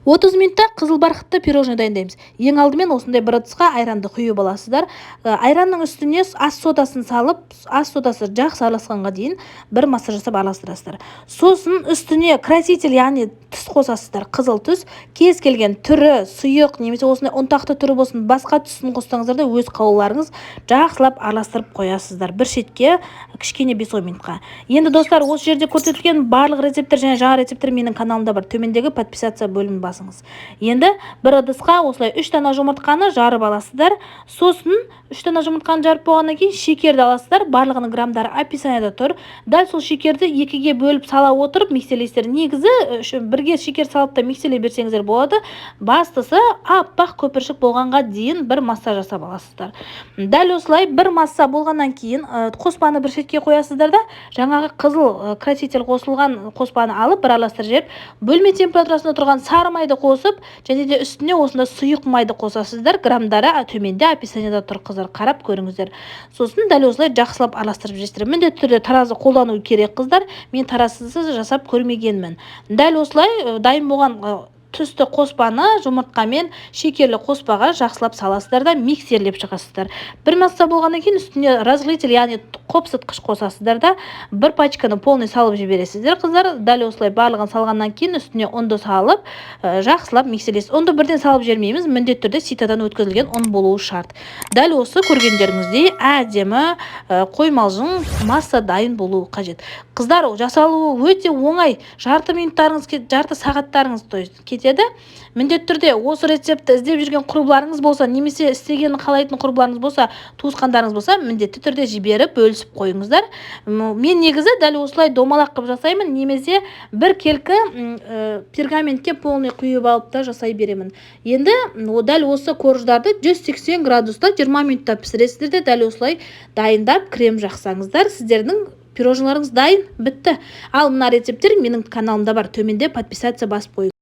30 минутта қызыл барқытты пирожный дайындаймыз. Ең алдымен осындай бір ыдысқа айранды құйып аласыздар. Айранның үстіне ас содасын салып, ас содасы жақсы араласқанға дейін бір массаж жасап араластырасыздар. Сосын үстіне краситель, яғни түс қосасыздар. Қызыл түс, кез келген түрі, сұйық немесе осындай ұнтақты түрі болсын, басқа түсін қоссаңыздар да өз қалауларыңыз жақсылап араластырып қоясыздар. Бір шетке кішкене 5-10 минутқа. Енді достар, осы жерде көрсетілген барлық рецепттер және жаңа рецепттер менің каналымда бар. Төмендегі подписаться бөлімін басыңыз. Енді бір ыдысқа осылай 3 дана жұмыртқаны жарып аласыздар. Сосын 3 дана жұмыртқаны жарып болғаннан кейін шекерді аласыздар. Барлығының грамдары описанияда тұр. Дәл сол шекерді 2-ге бөліп сала отырып миксерлейсіздер. Негізі бірге шекер салып та миксерлей берсеңіздер болады. Бастысы аппақ көпіршік болғанға дейін бір массаж жасап аласыздар. Дәл осылай бір масса болғаннан кейін қоспаны бір шетке қоясыздар да, жаңағы қызыл краситель қосылған қоспаны алып бір араластырып жіберіп, бөлме температурасында тұрған сары майды қосып, және де үстіне осында сұйық майды қосасыздар. Грамдары төменде описанияда тұр, қыздар, қарап көріңіздер. Сосын дәл осылай жақсылап араластырып жібересіздер. Міндетті түрде таразы қолдану керек, қыздар. Мен таразысыз жасап көрмегенмін. Дәл осылай дайын болған түсті қоспаны жұмыртқамен шекерлі қоспаға жақсылап саласыздар да миксерлеп шығасыздар. Bir масса болғаннан кейін үстіне разгрызитель, яғни қопсытқыш қосасыздар да бір пачканы полный салып жібересіздер, қыздар. Дәл осылай барлығын салғаннан кейін үстіне ұнды салып, жақсылап миксерлейсіз. Ұнды бірден салып жібермейміз, міндетті түрде ситадан өткізілген ұн болуы шарт. Дәл осы көргендеріңіздей әдемі қоймалжың масса дайын болуы қажет. Қыздар, жасалуы өте оңай. Жарты минуттарыңыз, жарты сағаттарыңыз кетеді. Міндетті түрде осы рецептті іздеп жүрген құрбыларыңыз болса, немесе істегенін қалайтын құрбыларыңыз болса, туысқандарыңыз болса, міндетті түрде жіберіп бөлісіп қойыңыздар. Мен негізі дәл осылай домалақ қылып жасаймын, немесе бір келкі пергаментке полный құйып алып та жасай беремін. Енді дәл осы корждарды 180 градуста 20 минутта пісіресіздер де дәл осылай дайындап крем жақсаңыздар. Сіздердің пирожныларыңыз дайын, бітті. Ал мына рецепттер менің каналымда бар. Төменде подписаться басып қойыңыз.